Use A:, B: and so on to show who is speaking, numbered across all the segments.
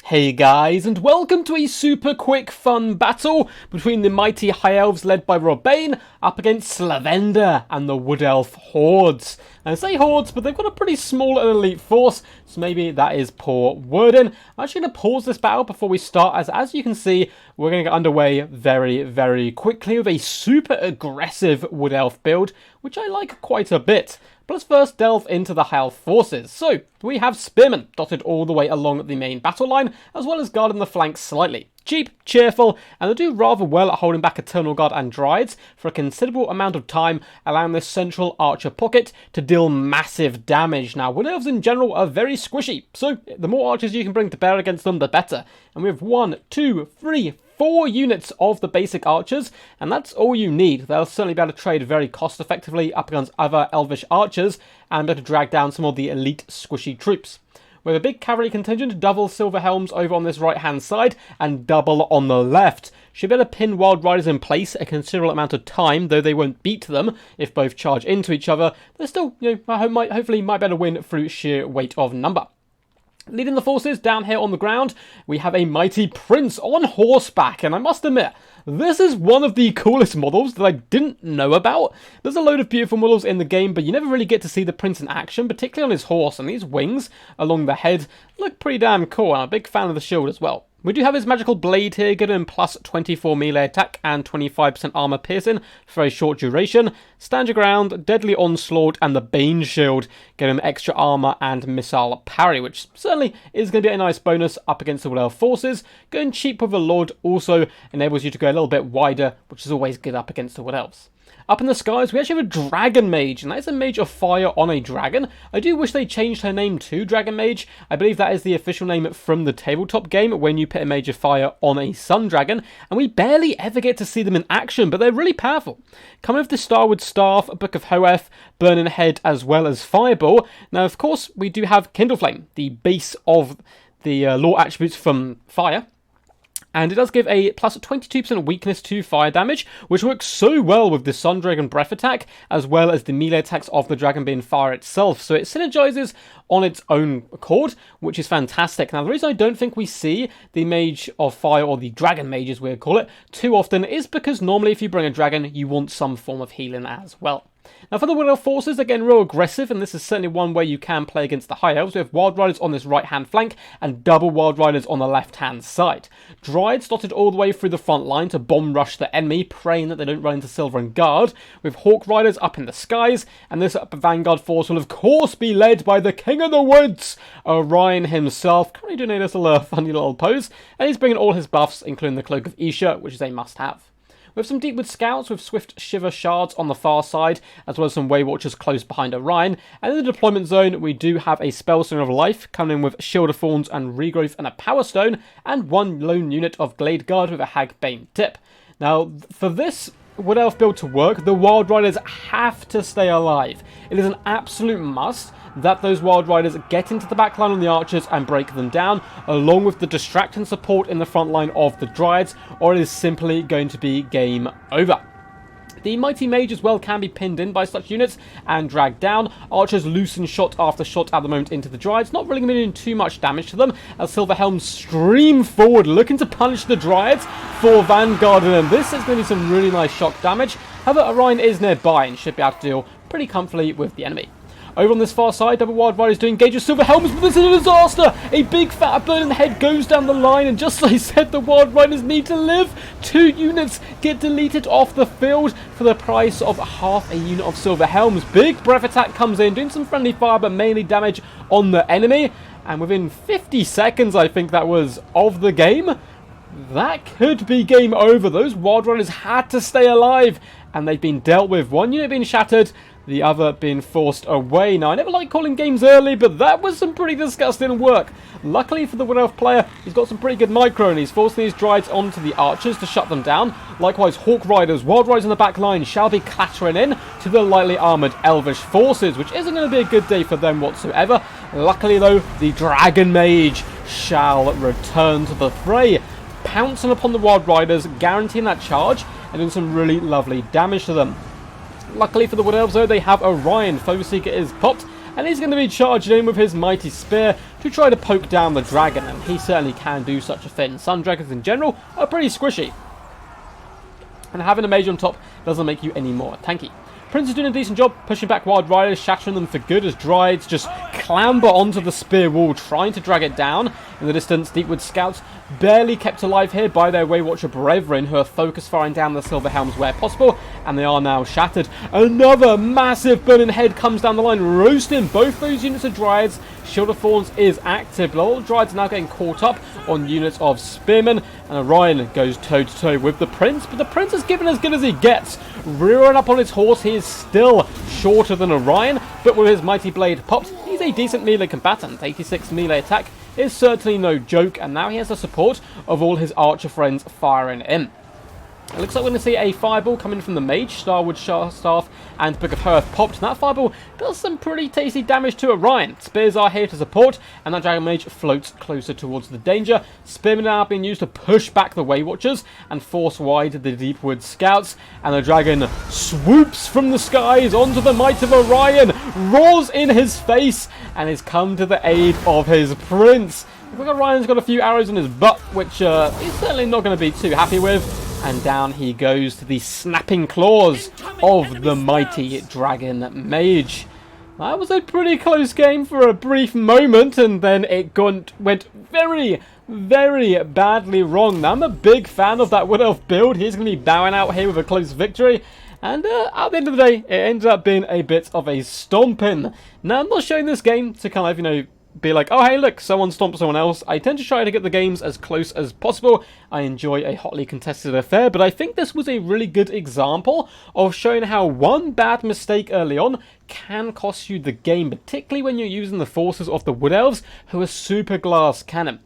A: Hey guys, and welcome to a super quick fun battle between the mighty High Elves led by Robane up against Slavender and the Wood Elf hordes. And I say hordes, but they've got a pretty small and elite force, so maybe that is poor wording. I'm actually going to pause this battle before we start, as you can see, we're going to get underway very, very quickly with a super aggressive Wood Elf build, which I like quite a bit. But let's first delve into the High Elf forces. So, we have Spearmen dotted all the way along the main battle line, as well as guarding the flanks slightly. Cheap, cheerful, and they do rather well at holding back Eternal Guard and Dryades for a considerable amount of time, allowing this central archer pocket to deal massive damage. Now, Wood Elves in general are very squishy, so the more archers you can bring to bear against them, the better. And we have 4 units of the basic archers, and that's all you need. They'll certainly be able to trade very cost effectively up against other elvish archers and be able to drag down some of the elite squishy troops. We have a big cavalry contingent, double silver helms over on this right hand side and double on the left. Should be able to pin Wild Riders in place a considerable amount of time, though they won't beat them if both charge into each other. They're still, hopefully might be able to win through sheer weight of number. Leading the forces down here on the ground, we have a mighty prince on horseback, and I must admit, this is one of the coolest models that I didn't know about. There's a load of beautiful models in the game, but you never really get to see the prince in action, particularly on his horse, and these wings along the head look pretty damn cool. I'm a big fan of the shield as well. We do have his magical blade here, giving him plus 24 melee attack and 25% armor piercing for a short duration. Stand your ground, deadly onslaught, and the Bane shield give him extra armor and missile parry, which certainly is going to be a nice bonus up against the Wood Elf forces. Going cheap with the Lord also enables you to go a little bit wider, which is always good up against the Wood Elves. Up in the skies, we actually have a Dragon Mage, and that is a Mage of Fire on a dragon. I do wish they changed her name to Dragon Mage. I believe that is the official name from the tabletop game when you put a Mage of Fire on a Sun Dragon, and we barely ever get to see them in action, but they're really powerful. Coming with the Starwood Staff, Book of Hoeth, Burning Head, as well as Fireball. Now, of course, we do have Kindle Flame, the base of the lore attributes from Fire. And it does give a plus 22% weakness to fire damage, which works so well with the Sun Dragon breath attack, as well as the melee attacks of the dragon being fire itself. So it synergizes on its own accord, which is fantastic. Now, the reason I don't think we see the Mage of Fire, or the Dragon Mage as we call it, too often is because normally if you bring a dragon, you want some form of healing as well. Now, for the Wood Elf forces, again, real aggressive, and this is certainly one way you can play against the High Elves. We have Wild Riders on this right-hand flank and double Wild Riders on the left-hand side. Dryades dotted all the way through the front line to bomb rush the enemy, praying that they don't run into Silver and Guard. With Hawk Riders up in the skies, and this Vanguard force will, of course, be led by the King of the Woods, Orion himself, currently doing a little funny little pose, and he's bringing all his buffs, including the Cloak of Isha, which is a must-have. We have some Deepwood Scouts with Swift Shiver Shards on the far side, as well as some Way Watchers close behind Orion. And in the deployment zone, we do have a Spellstone of Life, coming in with Shield of Thorns and Regrowth and a Power Stone, and one lone unit of Glade Guard with a Hagbane tip. Now, for this Wood Elf build to work, the Wild Riders have to stay alive. It is an absolute must that those Wild Riders get into the back line on the archers and break them down, along with the distract and support in the front line of the Dryads, or it is simply going to be game over. The Mighty Mage as well can be pinned in by such units and dragged down. Archers loosen shot after shot at the moment into the Dryads, not really going to be doing too much damage to them, as Silver Helms stream forward, looking to punish the Dryads for Vanguard, and this is going to be some really nice shock damage. However, Orion is nearby and should be able to deal pretty comfortably with the enemy. Over on this far side, double Wild Riders do engage with Silver Helms, but this is a disaster! A big fat burning head goes down the line, and just as I said, the Wild Riders need to live. 2 units get deleted off the field for the price of half a unit of Silver Helms. Big breath attack comes in, doing some friendly fire, but mainly damage on the enemy. And within 50 seconds, I think that was, of the game, that could be game over. Those Wild Riders had to stay alive, and they've been dealt with. One unit being shattered, the other being forced away. Now, I never like calling games early, but that was some pretty disgusting work. Luckily for the Wood Elf player, he's got some pretty good micro, and he's forcing these Dryads onto the archers to shut them down. Likewise, Hawk Riders, Wild Riders in the back line shall be clattering in to the lightly armoured Elvish forces, which isn't going to be a good day for them whatsoever. Luckily, though, the Dragon Mage shall return to the fray, pouncing upon the Wild Riders, guaranteeing that charge, and doing some really lovely damage to them. Luckily for the Wood Elves, though, they have Orion. Foe Seeker is popped, and he's going to be charged in with his mighty spear to try to poke down the dragon, and he certainly can do such a thing. Sun dragons in general are pretty squishy, and having a mage on top doesn't make you any more tanky. Prince is doing a decent job pushing back wild riders, shattering them for good as Dryades just clamber onto the spear wall, trying to drag it down. In the distance, Deepwood scouts barely kept alive here by their Waywatcher brethren, who are focus firing down the Silver Helms where possible, and they are now shattered. Another massive burning head comes down the line, roasting both those units of Dryads. Shield of Thorns is active, but all Dryads are now getting caught up on units of Spearmen, and Orion goes toe-to-toe with the Prince, but the Prince is given as good as he gets. Rearing up on his horse, he is still shorter than Orion, but with his mighty blade popped, he's a decent melee combatant. 86 melee attack is certainly no joke, and now he has the support of all his archer friends firing in. It looks like we're going to see a fireball coming from the Mage, Starwood Staff, and Book of Hearth popped. And that fireball does some pretty tasty damage to Orion. Spears are here to support, and that Dragon Mage floats closer towards the danger. Spearmen are now being used to push back the Waywatchers and force wide the Deepwood Scouts. And the dragon swoops from the skies onto the might of Orion, roars in his face, and has come to the aid of his prince. Orion's got a few arrows in his butt, which he's certainly not going to be too happy with. And down he goes to the snapping claws of the mighty Dragon Mage. That was a pretty close game for a brief moment, and then it went very, very badly wrong. Now, I'm a big fan of that Wood Elf build. He's going to be bowing out here with a close victory. And at the end of the day, it ended up being a bit of a stomping. Now, I'm not showing this game to kind of, be like, oh hey look, someone stomped someone else. I tend to try to get the games as close as possible. I enjoy a hotly contested affair, but I think this was a really good example of showing how one bad mistake early on can cost you the game, particularly when you're using the forces of the Wood Elves, who are super glass cannon.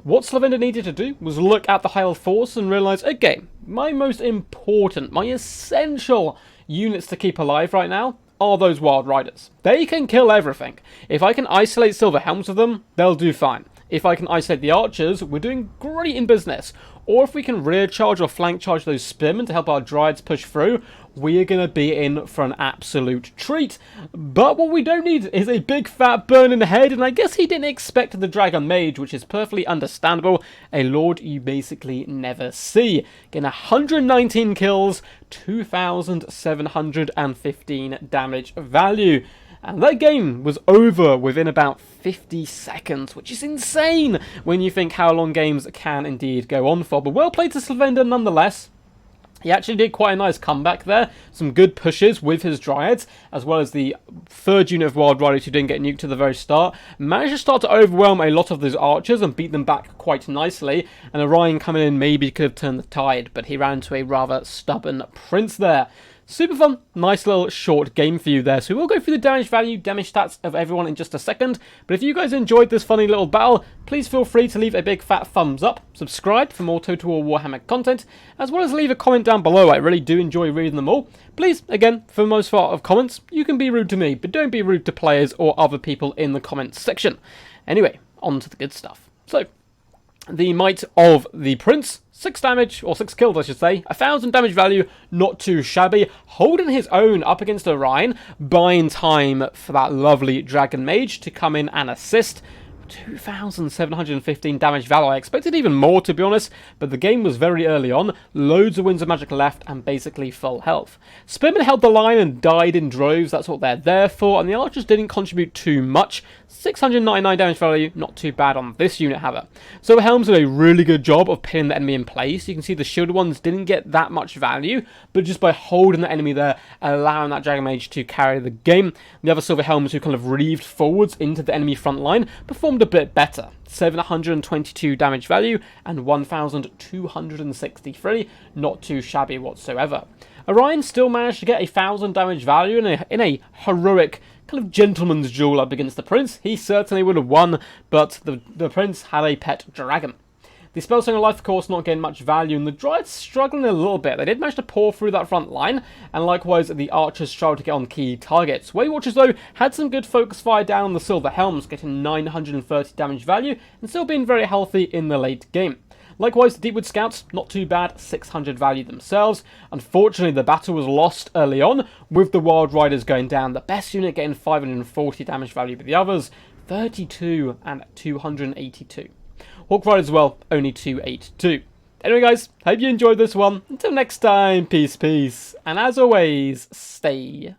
A: What Slavender needed to do was look at the High Elf force and realise, okay, my most important, my essential units to keep alive right now are those Wild Riders. They can kill everything. If I can isolate Silver Helms with them, they'll do fine. If I can isolate the archers, we're doing great in business. Or if we can rear charge or flank charge those spearmen to help our Dryads push through, we are going to be in for an absolute treat. But what we don't need is a big fat burning head, and I guess he didn't expect the Dragon Mage, which is perfectly understandable. A lord you basically never see. Getting 119 kills, 2,715 damage value. And that game was over within about 50 seconds, which is insane when you think how long games can indeed go on for. But well played to Slavender nonetheless. He actually did quite a nice comeback there. Some good pushes with his Dryads, as well as the third unit of Wild Riders who didn't get nuked to the very start. Managed to start to overwhelm a lot of those archers and beat them back quite nicely. And Orion coming in maybe could have turned the tide, but he ran into a rather stubborn Prince there. Super fun, nice little short game for you there. So we'll go through the damage value, damage stats of everyone in just a second. But if you guys enjoyed this funny little battle, please feel free to leave a big fat thumbs up, subscribe for more Total War Warhammer content, as well as leave a comment down below. I really do enjoy reading them all. Please, again, for the most part of comments, you can be rude to me, but don't be rude to players or other people in the comments section. Anyway, on to the good stuff. So, the might of the Prince, 6 damage, or 6 kills I should say, 1,000 damage value, not too shabby, holding his own up against Orion, buying time for that lovely Dragon Mage to come in and assist. 2,715 damage value. I expected even more, to be honest, but the game was very early on, loads of Winds of Magic left, and basically full health. Spearmen held the line and died in droves, that's what they're there for, and the archers didn't contribute too much. 699 damage value, not too bad on this unit, however. So Helms did a really good job of pinning the enemy in place. You can see the shielded ones didn't get that much value, but just by holding the enemy there, allowing that Dragon Mage to carry the game. The other Silver Helms, who kind of reaved forwards into the enemy front line, performed a bit better. 722 damage value and 1,263, not too shabby whatsoever. Orion still managed to get 1,000 damage value in a heroic kind of gentleman's duel up against the Prince. He certainly would have won, but the Prince had a pet dragon. The Spellslinger Life, of course, not getting much value, and the Dryads struggling a little bit. They did manage to pour through that front line, and likewise the Archers struggled to get on key targets. Waywatchers, though, had some good focus fire down on the Silver Helms, getting 930 damage value, and still being very healthy in the late game. Likewise, the Deepwood Scouts, not too bad, 600 value themselves. Unfortunately, the battle was lost early on, with the Wild Riders going down. The best unit getting 540 damage value, but the others 32 and 282. Hawk Rider as well, only 282. Anyway guys, hope you enjoyed this one. Until next time, peace, peace. And as always, stay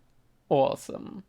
A: awesome.